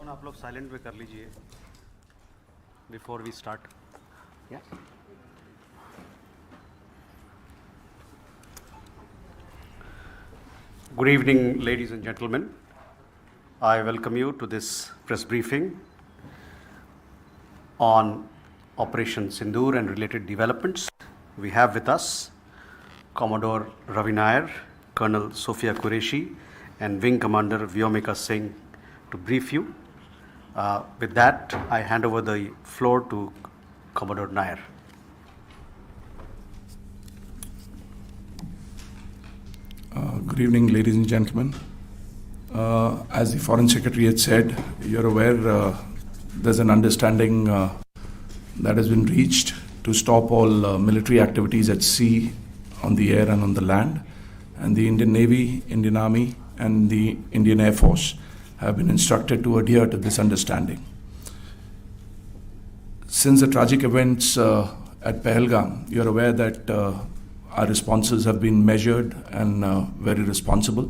Phone आप लोग silent पे कर लीजिए before we start. Good evening, ladies and gentlemen. I welcome you to this press briefing on Operation Sindoor and related developments. We have with us Commodore Ravi Nair, Colonel Sofia Qureshi, and Wing Commander Vyomika Singh to brief you. With that, I hand over the floor to Commodore Nair. Good evening, ladies and gentlemen. As the Foreign Secretary had said, you're aware there's an understanding that has been reached to stop all military activities at sea, on the air and on the land. And the Indian Navy, Indian Army and the Indian Air Force have been instructed to adhere to this understanding. Since the tragic events at Pahalgam, you're aware that our responses have been measured and very responsible.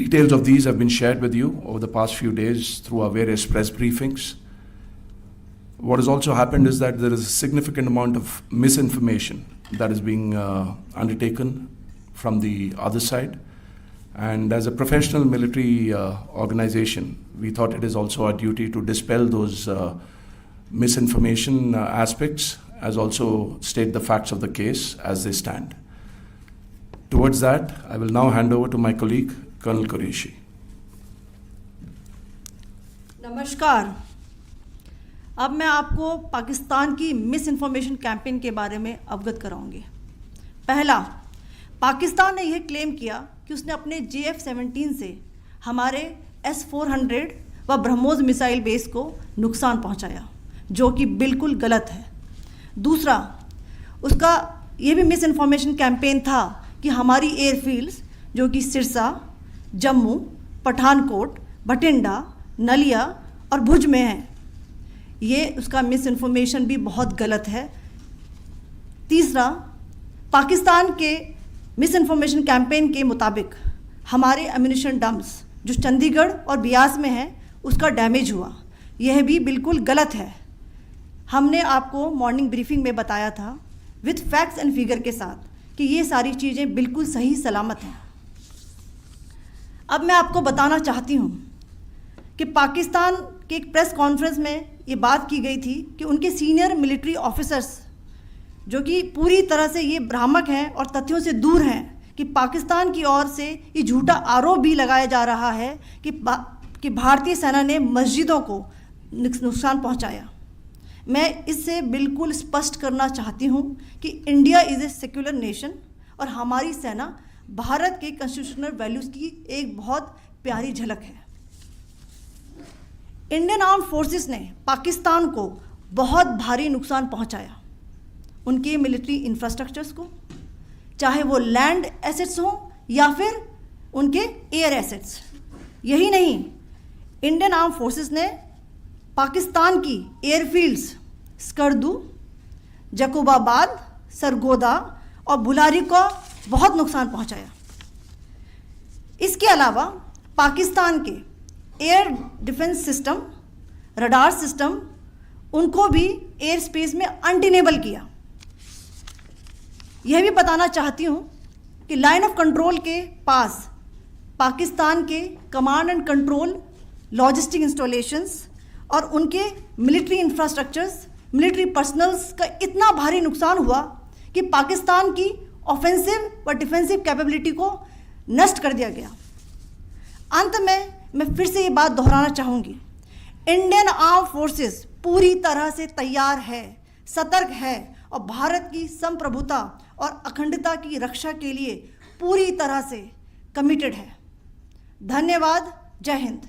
Details of these have been shared with you over the past few days through our various press briefings. What has also happened is that there is a significant amount of misinformation that is being undertaken from the other side. And as a professional military organization, we thought it is also our duty to dispel those misinformation aspects, as also state the facts of the case as they stand. Towards that, I will now hand over to my colleague, Colonel Qureshi. नमस्कार. अब मैं आपको पाकिस्तान की miss information campaign के बारे में अवगत कराऊंगी. पहला, पाकिस्तान ने यह क्लेम किया कि उसने अपने JF-17 से हमारे S-400 व ब्रह्मोस मिसाइल बेस को नुकसान पहुंचाया, जो कि बिल्कुल गलत है. दूसरा, उसका ये भी मिस इन्फॉर्मेशन कैंपेन था कि हमारी एयरफील्ड्स जो कि सिरसा, जम्मू, पठानकोट, भटिंडा, नलिया और भुज में हैं. ये उसका मिस इन्फॉर्मेशन भी बहुत गलत है. तीसरा, पाकिस्तान के मिस इन्फॉर्मेशन कैंपेन के मुताबिक हमारे एम्यूनिशन डम्प्स जो चंडीगढ़ और बियास में हैं उसका डैमेज हुआ. यह भी बिल्कुल गलत है. हमने आपको मॉर्निंग ब्रीफिंग में बताया था विथ फैक्ट्स एंड फिगर के साथ कि ये सारी चीज़ें बिल्कुल सही सलामत हैं. अब मैं आपको बताना चाहती हूँ कि पाकिस्तान के एक प्रेस कॉन्फ्रेंस में ये बात की गई थी कि उनके सीनियर मिलिट्री ऑफिसर्स जो कि पूरी तरह से ये भ्रामक हैं और तथ्यों से दूर हैं कि पाकिस्तान की ओर से ये झूठा आरोप भी लगाया जा रहा है कि भारतीय सेना ने मस्जिदों को नुकसान पहुंचाया. मैं इससे बिल्कुल स्पष्ट करना चाहती हूं कि India is a secular nation और हमारी सेना भारत के कॉन्स्टिट्यूशनल वैल्यूज़ की एक बहुत प्यारी झलक है. इंडियन आर्म्ड फोर्सेस ने पाकिस्तान को बहुत भारी नुकसान पहुंचाया, उनके मिलिट्री इंफ्रास्ट्रक्चर्स को, चाहे वो लैंड एसेट्स हों या फिर उनके एयर एसेट्स. यही नहीं, इंडियन आर्म्ड फोर्सेस ने पाकिस्तान की एयरफील्ड्स स्कर्दू, जकोबाबाद, सरगोदा और बुलारी को बहुत नुकसान पहुंचाया. इसके अलावा पाकिस्तान के air defence system, radar system, उनको भी एयर स्पेस में अनटेनेबल किया. यह भी बताना चाहती हूँ कि लाइन ऑफ कंट्रोल के पास पाकिस्तान के command and control logistic installations और उनके मिलिट्री इंफ्रास्ट्रक्चर्स, मिलिट्री पर्सनल्स का इतना भारी नुकसान हुआ कि पाकिस्तान की ऑफेंसिव व डिफेंसिव कैपेबिलिटी को नष्ट कर दिया गया. अंत में मैं फिर से ये बात दोहराना चाहूँगी, इंडियन आर्म फोर्सेस पूरी तरह से तैयार है, सतर्क है और भारत की संप्रभुता और अखंडता की रक्षा के लिए पूरी तरह से कमिटेड है. धन्यवाद. जय Hind.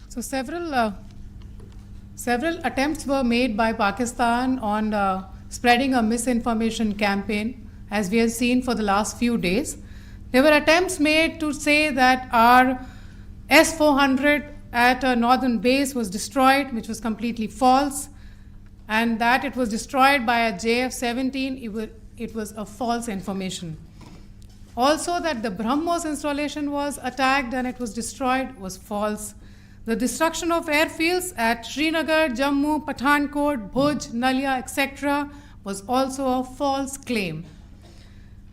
So several attempts were made by Pakistan on spreading a misinformation campaign, as we have seen for the last few days. There were attempts made to say that our S-400 at a northern base was destroyed, which was completely false, and that it was destroyed by a JF-17. it was a false information. Also, that the BrahMos installation was attacked and it was destroyed was false. The destruction of airfields at Srinagar, Jammu, Pathankot, Bhuj, Nalia, etc. was also a false claim.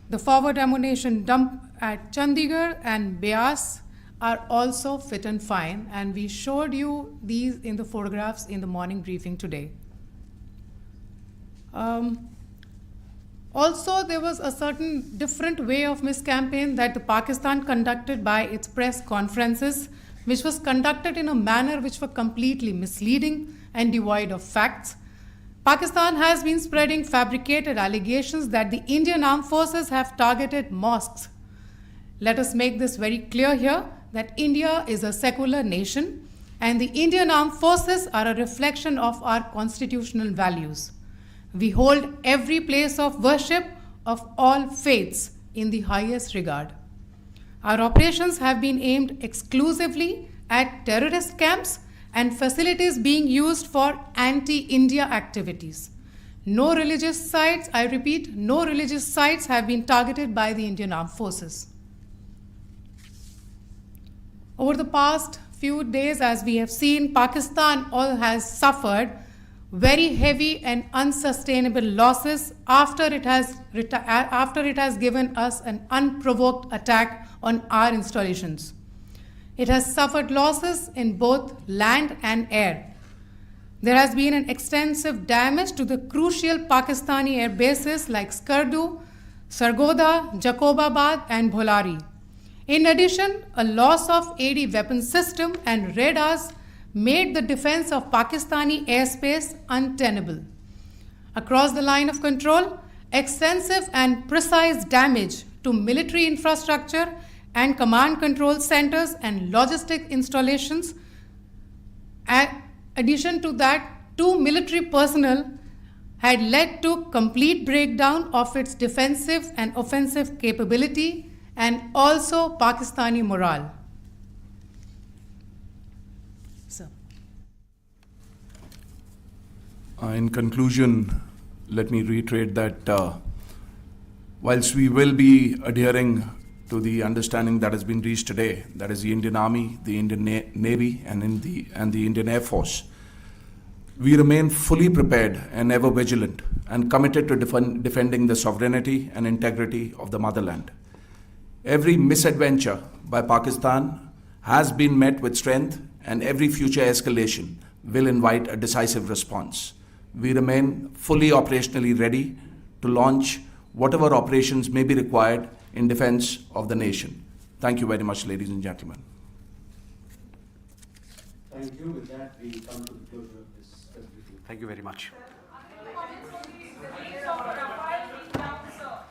The forward ammunition dump at Chandigarh and Beas are also fit and fine, and we showed you these in the photographs in the morning briefing today. Also, there was a certain different way of miscampaign that the Pakistan conducted by its press conferences, which was conducted in a manner which were completely misleading and devoid of facts. Pakistan has been spreading fabricated allegations that the Indian armed forces have targeted mosques. Let us make this very clear here that India is a secular nation and the Indian armed forces are a reflection of our constitutional values. We hold every place of worship of all faiths in the highest regard. Our operations have been aimed exclusively at terrorist camps and facilities being used for anti-India activities. No religious sites, I repeat, no religious sites have been targeted by the Indian armed forces. Over the past few days, as we have seen, Pakistan has suffered very heavy and unsustainable losses after it has given us an unprovoked attack on our installations. It has suffered losses in both land and air. There has been an extensive damage to the crucial Pakistani air bases like Skardu, Sargodha, Jacobabad and Bholari. In addition, a loss of AD weapon system and radars made the defense of Pakistani airspace untenable. Across the line of control, extensive and precise damage to military infrastructure and command control centers and logistic installations. In addition to that, 2 military personnel had led to complete breakdown of its defensive and offensive capability and also Pakistani morale. Sir. In conclusion, let me reiterate that whilst we will be adhering to the understanding that has been reached today, that is the Indian Army, the Indian Navy, and the Indian Air Force, we remain fully prepared and ever vigilant and committed to defending the sovereignty and integrity of the motherland. Every misadventure by Pakistan has been met with strength, and every future escalation will invite a decisive response. We remain fully operationally ready to launch whatever operations may be required in defense of the nation. Thank you very much, ladies and gentlemen. Thank you. With that, we come to the closure of this briefing. Thank you very much.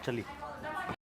Chali.